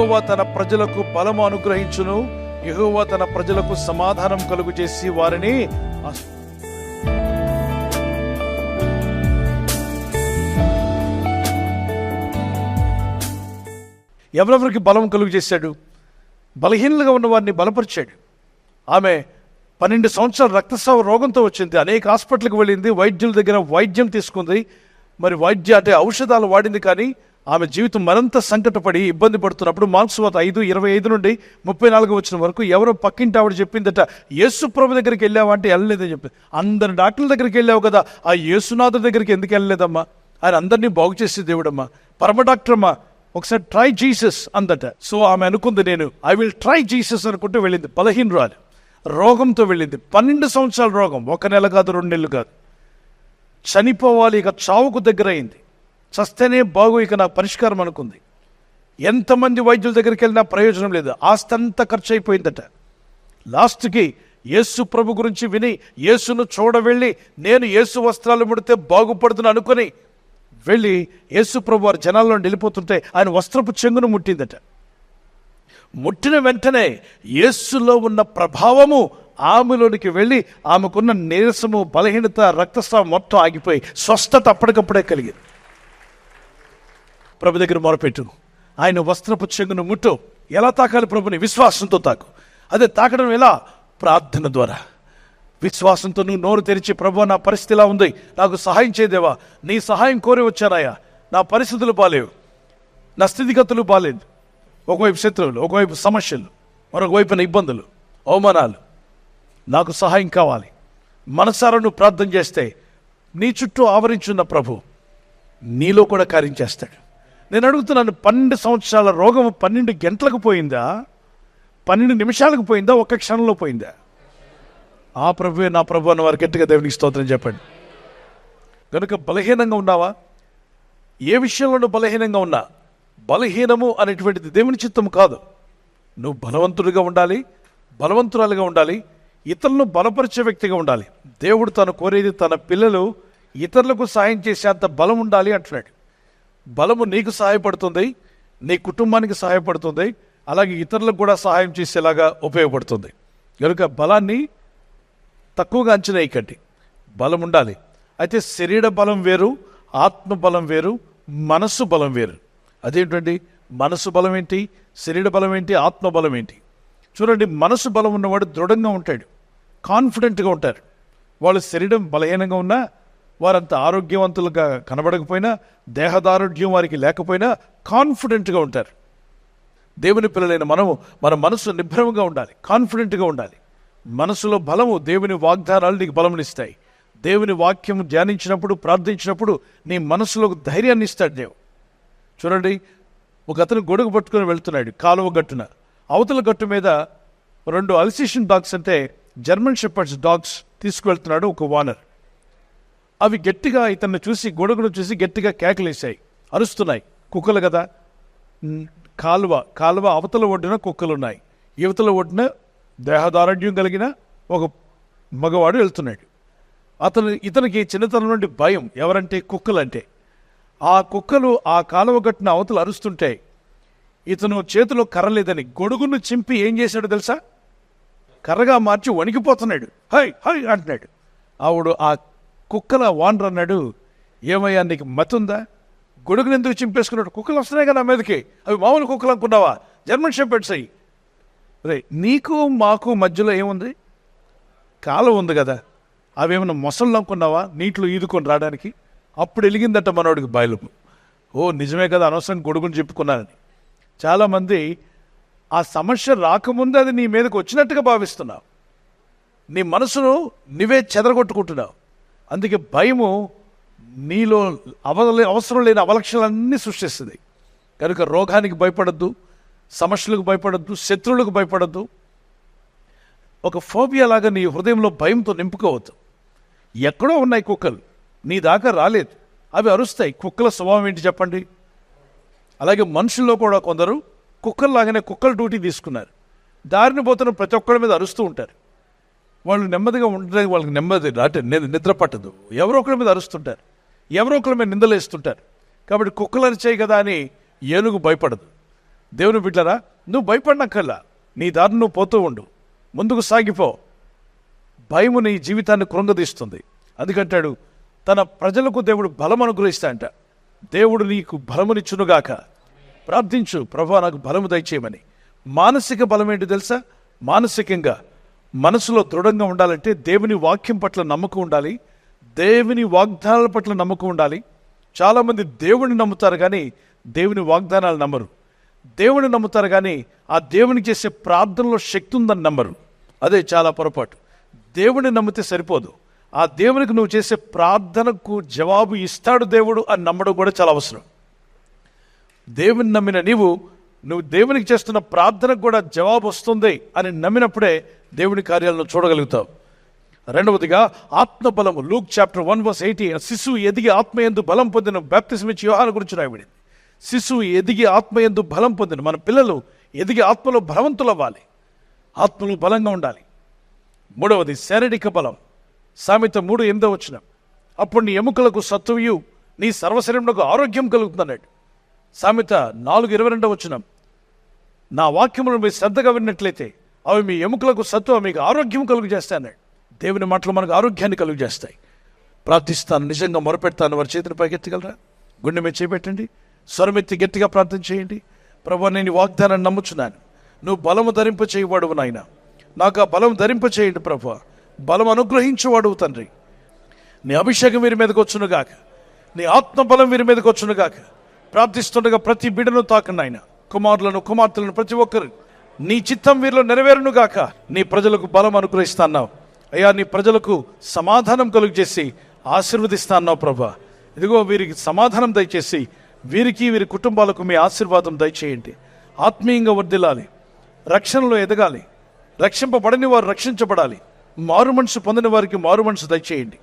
యెహోవా తన ప్రజలకు బలము అనుగ్రహించును, యెహోవా తన ప్రజలకు సమాధానం కలుగు చేసి వారిని ఎవరెవరికి బలం కలుగు చేశాడు? బలహీనంగా ఉన్న వారిని బలపరిచాడు. ఆమె 12 సంవత్సరాల రక్తస్రావ రోగంతో వచ్చింది. అనేక హాస్పిటల్కి వెళ్ళింది, వైద్యుల దగ్గర వైద్యం తీసుకుంది. మరి ఔషధాలు వాడింది. కానీ ఆమె జీవితం మరింత సంకటపడి ఇబ్బంది పడుతున్నప్పుడు మార్క్స్ వార్త 5:25 నుండి 34 వచ్చిన వరకు ఎవరో పక్కింటి ఆవిడ చెప్పిందట, యేసు ప్రభు దగ్గరికి వెళ్ళావా అంటే వెళ్ళలేదని చెప్పింది. అందరి డాక్టర్ల దగ్గరికి వెళ్ళావు కదా, ఆ యేసునాథుడి దగ్గరికి ఎందుకు వెళ్ళలేదమ్మా? ఆయన అందరినీ బాగు చేసే దేవుడమ్మా, పరమ డాక్టర్ అమ్మా, ఒకసారి ట్రై జీసస్ అందట. సో ఆమె అనుకుంది, నేను ఐ విల్ ట్రై జీసస్ అనుకుంటూ వెళ్ళింది. బలహీనరాలు, రోగంతో వెళ్ళింది. 12 సంవత్సరాల రోగం, 1 నెల కాదు, 2 నెలలు కాదు. చనిపోవాలి, ఇక చావుకు దగ్గర అయింది. చస్తేనే బాగు, ఇక నాకు పరిష్కారం అనుకుంది. ఎంతమంది వైద్యుల దగ్గరికి వెళ్ళినా ప్రయోజనం లేదు. ఆస్తి అంతా ఖర్చు అయిపోయిందట. లాస్ట్కి యేసు ప్రభు గురించి విని యేసును చూడవెళ్ళి, నేను యేసు వస్త్రాలు ముడితే బాగుపడుతున్నా అనుకుని వెళ్ళి యేసు ప్రభు వారి జనాల్లో వెళ్ళిపోతుంటే ఆయన వస్త్రపు చెంగును ముట్టిందట. ముట్టిన వెంటనే యేసులో ఉన్న ప్రభావము ఆమెలోనికి వెళ్ళి ఆమెకున్న నీరసము, బలహీనత, రక్తస్రావం మొత్తం ఆగిపోయి స్వస్థత అప్పటికప్పుడే కలిగింది. ప్రభు దగ్గర మొరపెట్టు, ఆయన వస్త్రపు చెంగును ముట్టు. ఎలా తాకాలి ప్రభుని? విశ్వాసంతో తాకు. అదే తాకడం ఎలా? ప్రార్థన ద్వారా. విశ్వాసంతో నువ్వు నోరు తెరిచి, ప్రభు నా పరిస్థితి ఇలా ఉంది, నాకు సహాయం చేయదేవా, నీ సహాయం కోరి వచ్చానాయా, నా పరిస్థితులు బాలేవు, నా స్థితిగతులు బాలేదు, ఒకవైపు శత్రువులు, ఒకవైపు సమస్యలు, మరొక వైపున ఇబ్బందులు, అవమానాలు, నాకు సహాయం కావాలి. మనసారా నువ్వు ప్రార్థన చేస్తే నీ చుట్టూ ఆవరించున్న ప్రభు నీలో కూడా కార్యం చేస్తాడు. నేను అడుగుతున్నాను, 12 సంవత్సరాల రోగం 12 గంటలకు పోయిందా? 12 నిమిషాలకు పోయిందా? 1 క్షణంలో పోయిందా? ఆ ప్రభువే నా ప్రభు అన్న వారు గట్టిగా దేవునికి స్తోత్రం చెప్పండి. కనుక బలహీనంగా ఉన్నావా? ఏ విషయంలోనూ బలహీనంగా ఉన్నా, బలహీనము అనేటువంటిది దేవుని చిత్తము కాదు. నువ్వు బలవంతుడిగా ఉండాలి, బలవంతురాలుగా ఉండాలి, ఇతరులను బలపరిచే వ్యక్తిగా ఉండాలి. దేవుడు తను కోరేది తన పిల్లలు ఇతరులకు సాయం చేసేంత బలం ఉండాలి అంటున్నాడు. బలము నీకు సహాయపడుతుంది, నీ కుటుంబానికి సహాయపడుతుంది, అలాగే ఇతరులకు కూడా సహాయం చేసేలాగా ఉపయోగపడుతుంది. కనుక బలాన్ని తక్కువగా అంచనా వేయకండి. బలం ఉండాలి. అయితే శరీర బలం వేరు, ఆత్మ బలం వేరు, మనస్సు బలం వేరు. అదేంటండి? మనస్సు బలం ఏంటి, శరీర బలం ఏంటి, ఆత్మ బలం ఏంటి? చూడండి, మనస్సు బలం ఉన్నవాడు దృఢంగా ఉంటాడు, కాన్ఫిడెంట్గా ఉంటారు. వాళ్ళు శరీరం బలహీనంగా ఉన్నా, వారంత ఆరోగ్యవంతులుగా కనబడకపోయినా, దేహదారోగ్యం వారికి లేకపోయినా కాన్ఫిడెంట్గా ఉంటారు. దేవుని పిల్లలైన మనము మన మనసు నిభ్రమంగా ఉండాలి, కాన్ఫిడెంట్గా ఉండాలి. మనసులో బలము, దేవుని వాగ్దానాలు నీకు బలమునిస్తాయి. దేవుని వాక్యం ధ్యానించినప్పుడు, ప్రార్థించినప్పుడు నీ మనసులో ధైర్యాన్ని ఇస్తాడు దేవుడు. చూడండి, ఒక అతను గొడుగు పట్టుకొని వెళ్తున్నాడు కాలువ గట్టున. అవతల గట్టు మీద 2 అల్సేషన్ డాగ్స్, అంటే జర్మన్ షెపర్డ్స్ డాగ్స్ తీసుకువెళ్తున్నాడు ఒక ఓనర్. అవి గట్టిగా ఇతన్ని చూసి, గొడుగును చూసి గట్టిగా కేకలేసాయి, అరుస్తున్నాయి. కుక్కలు కదా. కాలువ అవతల ఒడ్డున కుక్కలున్నాయి, యువతల ఒడ్డున దేహదారోగ్యం కలిగిన ఒక మగవాడు వెళ్తున్నాడు. ఇతనికి చిన్నతనం నుండి భయం. ఎవరంటే? కుక్కలంటే. ఆ కుక్కలు ఆ కాలువ గట్టున అవతల అరుస్తుంటే ఇతను చేతిలో కర్ర లేదని గొడుగును చింపి ఏం చేశాడు తెలుసా? కర్రగా మార్చి వణికిపోతున్నాడు. హై హై అంటున్నాడు. ఆవిడు ఆ కుక్కల వానర్ అన్నాడు, ఏమయ్యా నీకు మతుందా? గొడుగును ఎందుకు చింపేసుకున్నాడు? కుక్కలు వస్తున్నాయి కదా మీదకి, అవి మామూలు కుక్కలు అనుకున్నావా? జర్మన్ షెపర్డ్స్ అయ్యి. రే, నీకు మాకు మధ్యలో ఏముంది? కాలం ఉంది కదా. అవేమన్నా మొసళ్ళు అనుకున్నావా నీటిలో ఈదుకొని రావడానికి? అప్పుడు వెలిగిందట మనోడికి బయలుపు. ఓ నిజమే కదా, అనవసరం గొడుగుని చెప్పుకున్నానని. చాలామంది ఆ సమస్య రాకముందే అది నీ మీదకి వచ్చినట్టుగా భావిస్తున్నావు. నీ మనసును నువ్వే చెదరగొట్టుకుంటున్నావు. అందుకే భయము నీలో అవసరం లేని అవలక్షణాలన్నీ సృష్టిస్తుంది. కనుక రోగానికి భయపడద్దు, సమస్యలకు భయపడద్దు, శత్రువులకు భయపడద్దు. ఒక ఫోబియా లాగా నీ హృదయంలో భయంతో నింపుకోవద్దు. ఎక్కడో ఉన్నాయి కుక్కలు, నీ దాకా రాలేదు, అవి అరుస్తాయి. కుక్కల స్వభావం ఏంటి చెప్పండి? అలాగే మనుషుల్లో కూడా కొందరు కుక్కల్లాగానే కుక్కల డ్యూటీ తీసుకున్నారు. దారిని పోతున్న ప్రతి ఒక్కరి మీద అరుస్తూ ఉంటారు. వాళ్ళు నెమ్మదిగా ఉండడానికి వాళ్ళకి నెమ్మది నిద్ర పట్టదు. ఎవరో ఒకరి మీద అరుస్తుంటారు, ఎవరో ఒకరి మీద నిందలేస్తుంటారు. కాబట్టి కుక్కలు అరిచాయి కదా అని ఏనుగు భయపడదు. దేవుని బిడ్డలారా, నువ్వు భయపడినక్కర్లా. నీ దారి నువ్వు పోతూ ఉండు, ముందుకు సాగిపో. భయము నీ జీవితాన్ని కృంగదీస్తుంది. అందుకంటాడు, తన ప్రజలకు దేవుడు బలం అనుగ్రహిస్తా అంట. దేవుడు నీకు బలమునిచ్చునుగాక. ప్రార్థించు, ప్రభువా నాకు బలము దయచేయమని. మానసిక బలం ఏంటి తెలుసా? మానసికంగా మనసులో దృఢంగా ఉండాలంటే దేవుని వాక్యం పట్ల నమ్మకం ఉండాలి, దేవుని వాగ్దానాల పట్ల నమ్మకం ఉండాలి. చాలామంది దేవుని నమ్ముతారు కానీ దేవుని వాగ్దానాలు నమ్మరు. దేవుని నమ్ముతారు కానీ ఆ దేవునికి చేసే ప్రార్థనలో శక్తి ఉందని నమ్మరు. అదే చాలా పొరపాటు. దేవుని నమ్మితే సరిపోదు, ఆ దేవునికి నువ్వు చేసే ప్రార్థనకు జవాబు ఇస్తాడు దేవుడు అని నమ్మడం కూడా చాలా అవసరం. దేవుని నమ్మిన నువ్వు దేవునికి చేస్తున్న ప్రార్థనకు కూడా జవాబు వస్తుంది అని నమ్మినప్పుడే దేవుని కార్యాలను చూడగలుగుతావు. రెండవదిగా ఆత్మబలము. లూక్ చాప్టర్ 1:18, శిశువు ఎదిగి ఆత్మయందు బలం పొందిన, బాప్తిజం ఇచ్చి యోహాను గురించి రాయబడింది. శిశువు ఎదిగి ఆత్మయందు బలం పొందిన. మన పిల్లలు ఎదిగి ఆత్మలో బలవంతులు అవ్వాలి, ఆత్మలో బలంగా ఉండాలి. మూడవది శారీరక బలం. సామెత 3:8, అప్పుడు నీ ఎముకలకు సత్తువయు నీ సర్వశరీరమునకు ఆరోగ్యం కలుగుతుందన్నాడు. సామెత 4:22, నా వాక్యములను మీరు శ్రద్ధగా విన్నట్లయితే అవి మీ ఎముకలకు సత్తువ, మీకు ఆరోగ్యం కలుగు చేస్తాయి అన్నాడు. దేవుని మాటలు మనకు ఆరోగ్యాన్ని కలుగు చేస్తాయి. ప్రార్థిస్తాను, నిజంగా మొరపెడతాను. వారి చేతిని పైకెత్తగలరా? గుండె మీద చేపెట్టండి, స్వరమెత్తి గట్టిగా ప్రార్థన చేయండి. ప్రభువా, నేను వాగ్దానాన్ని నమ్ముచున్నాను, నువ్వు బలము ధరింప చేయవాడువు నాయన. నాకు ఆ బలం ధరింప చేయండి ప్రభువా. బలం అనుగ్రహించేవాడువు తండ్రి. నీ అభిషేకం వీరి మీదకి వచ్చునుగాక, నీ ఆత్మబలం వీరి మీదకి వచ్చునుగాక. ప్రార్థిస్తుండగా ప్రతి బిడ్డను తాకండి ఆయన, కుమారులను కుమార్తెలను ప్రతి ఒక్కరు. నీ చిత్తం వీరిలో నెరవేరునుగాక. నీ ప్రజలకు బలం అనుగ్రహిస్తాన్నావు అయ్యా. నీ ప్రజలకు సమాధానం కలుగు చేసి ఆశీర్వదిస్తాన్నావు ప్రభా. ఇదిగో వీరికి సమాధానం దయచేసి వీరికి వీరి కుటుంబాలకు మీ ఆశీర్వాదం దయచేయండి. ఆత్మీయంగా వర్ధిల్లాలి, రక్షణలో ఎదగాలి, రక్షింపబడని వారు రక్షించబడాలి, మారు మనసు పొందిన వారికి మారు మనసు దయచేయండి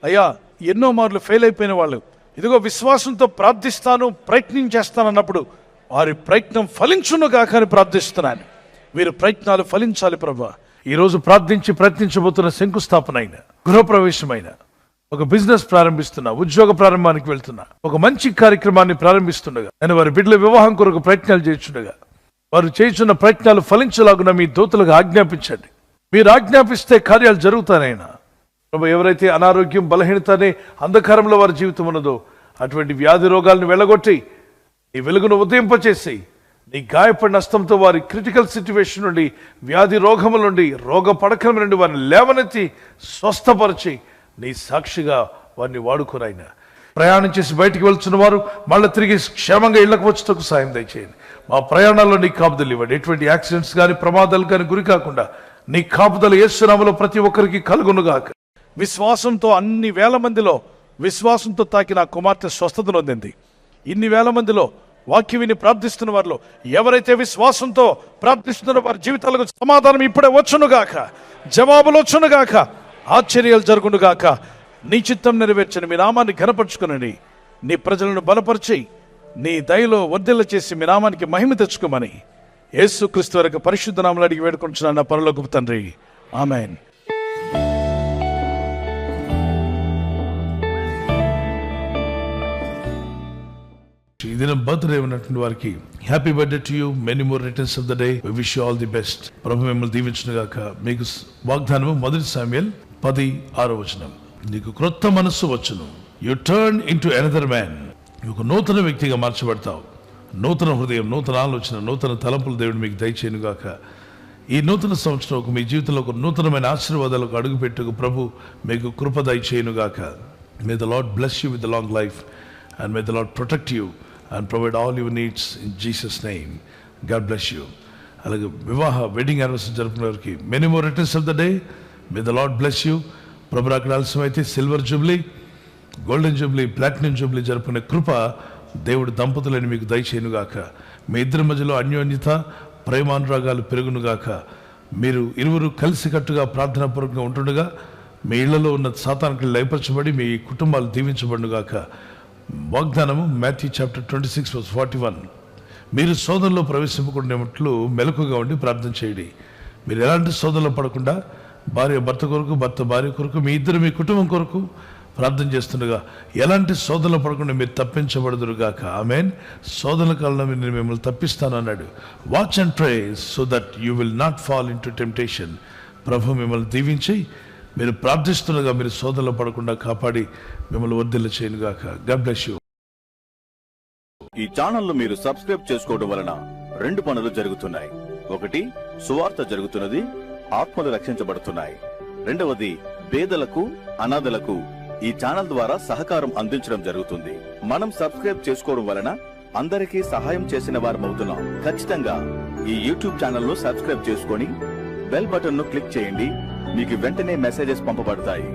అయ్యా. ఎన్నో మార్లు ఫెయిల్ అయిపోయిన వాళ్ళు ఇదిగో విశ్వాసంతో ప్రార్థిస్తాను, ప్రయత్నం చేస్తానన్నప్పుడు వారి ప్రయత్నం ఫలించునుగాక అని ప్రార్థిస్తున్నాను. వీరి ప్రయత్నాలు ఫలించాలి ప్రభా. ఈరోజు ప్రయత్నించబోతున్న శంకుస్థాపన అయిన, గృహప్రవేశమైన, ఒక బిజినెస్ ప్రారంభిస్తున్నా, ఉద్యోగ ప్రారంభానికి వెళ్తున్నా, ఒక మంచి కార్యక్రమాన్ని ప్రారంభిస్తుండగా, నేను వారి బిడ్డల వివాహం కొరకు ప్రయత్నాలు చేస్తుండగా వారు చేస్తున్న ప్రయత్నాలు ఫలించలాగున మీ దూతలకు ఆజ్ఞాపించండి. మీరు ఆజ్ఞాపిస్తే కార్యాలు జరుగుతానైనా ప్రభు. ఎవరైతే అనారోగ్యం, బలహీనత అనే అంధకారంలో వారి జీవితం ఉన్నదో అటువంటి వ్యాధి రోగాలను వెళ్ళగొట్టి నీ వెలుగును ఉదయింపచేసి నీ గాయపడిన హస్తంతో వారి క్రిటికల్ సిచ్యువేషన్ నుండి, వ్యాధి రోగముల నుండి, రోగ పడకల నుండి వారిని లేవనెత్తి స్వస్థపరిచి నీ సాక్షిగా వారిని వాడుకోనైనా. ప్రయాణం చేసి బయటికి వెళ్తున్న వారు మళ్ళీ తిరిగి క్షేమంగా ఇళ్లకు వచ్చేందుకు సాయం దయచేయండి. మా ప్రయాణాల్లో నీ కాపుదలు ఇవ్వండి. ఎటువంటి యాక్సిడెంట్స్ కానీ ప్రమాదాలు కానీ గురి కాకుండా నీ కాపుదలు యేసు నామములో ప్రతి ఒక్కరికి కలుగునుగాక. విశ్వాసంతో అన్ని వేల మందిలో విశ్వాసంతో తాకి నా కుమార్తె స్వస్థత నొందింది. ఇన్ని వేల మందిలో వాక్యం విని ప్రార్థిస్తున్న వారిలో ఎవరైతే విశ్వాసంతో ప్రార్థిస్తున్నారో వారి జీవితాలకు సమాధానం ఇప్పుడే వచ్చునుగాక, జవాబులు వచ్చునుగాక, ఆశ్చర్యాలు జరుగునుగాక. నీ చిత్తం నెరవేర్చని మీ నామాన్ని ఘనపరుచుకునని, నీ ప్రజలను బలపరిచి నీ దయలో వర్ధిల్ల చేసి మీ నామానికి మహిమ తెచ్చుకోమని యేసు క్రీస్తు వరకు పరిశుద్ధ నామములో అడిగి వేడుకొంటున్నాను నా పరలోకపు తండ్రి, ఆమేన్. ఈ దినం బర్త్డే ఉన్నటువంటి వారికి happy birthday to you, many more returns of the day. We wish you all the best. ప్రభు మిమ్మల్ని దీవించును గాక. మీకు వాగ్దానము 1 శామ్యూయల్ 10:6, నీకు క్రొత్త మనస్సు వచ్చును. U turn into another man. ఒక నూతన వ్యక్తిగా మార్చబడతావు. నూతన హృదయం, నూతన ఆలోచన, నూతన తలంపులు దేవుడు మీకు దయచేయను గాక. ఈ నూతన సంవత్సరం మీ జీవితంలో ఒక నూతనమైన ఆశీర్వాదాలకు అడుగుపెట్టుకు ప్రభు మీకు కృప దయచేయను గాక. మే the Lord bless you with the long life and May the lord protect you and provide all your needs in Jesus' name. God bless you. అలాగే వెడ్డింగ్ యానివర్సరీ జరుపుకునే వారికి many more returns of the day. May the Lord bless you. ప్రభు అక్కడ ఆలస్యమైతే silver jubilee, golden jubilee, platinum jubilee జరుపుకునే కృప దేవుడు దంపతులని మీకు దయచేయనుగాక. మీ ఇద్దరి మధ్యలో అన్యోన్యత, ప్రేమానురాగాలు పెరుగునుగాక. మీరు ఇరువురు కలిసికట్టుగా ప్రార్థనాపూర్వకంగా ఉంటుండగా మీ ఇళ్లలో ఉన్న సాతానికి లయపరచబడి మీ కుటుంబాలు దీవించబడునుగాక. వాగ్దానము మాథ్యూ చాప్టర్ 26:41. మీరు శోధనలో ప్రవేశింపకుండాట్లు మెలకుగా ఉండి ప్రార్థన చేయండి. మీరు ఎలాంటి శోధనలో పడకుండా భార్య భర్త కొరకు, భర్త భార్య కొరకు, మీ ఇద్దరు మీ కుటుంబం కొరకు ప్రార్థన చేస్తుండగా ఎలాంటి శోధనలు పడకుండా మీరు తప్పించబడదురుగాక. ఆమేన్. శోధనల కాలంలో నేను మిమ్మల్ని తప్పిస్తాను అన్నాడు. Watch and pray so that you will not fall into temptation. ప్రభు మిమ్మల్ని దీవించి మీరు ప్రార్థిస్తుండగా మీరు శోధనలు పడకుండా కాపాడి మిమ్మల్ని వర్ధిల్ల చేయనుగాక. God bless you. ఈ ఛానల్ మీరు సబ్స్క్రైబ్ చేసుకోవడం వలన 2 పనులు జరుగుతున్నాయి. ఒకటి, సువార్త జరుగుతున్నది, ఆత్మలు రక్షించబడుతున్నాయి. రెండవది, పేదలకు అనాథలకు ఈ ఛానల్ ద్వారా సహకారం అందించడం జరుగుతుంది. మనం సబ్స్క్రైబ్ చేసుకోవడం వలన అందరికీ సహాయం చేసిన వారమవుతున్నాం. ఖచ్చితంగా ఈ యూట్యూబ్ ఛానల్ ను సబ్స్క్రైబ్ చేసుకొని బెల్ బటన్ ను క్లిక్ చేయండి. మీకు వెంటనే మెసేజెస్ పంపబడతాయి.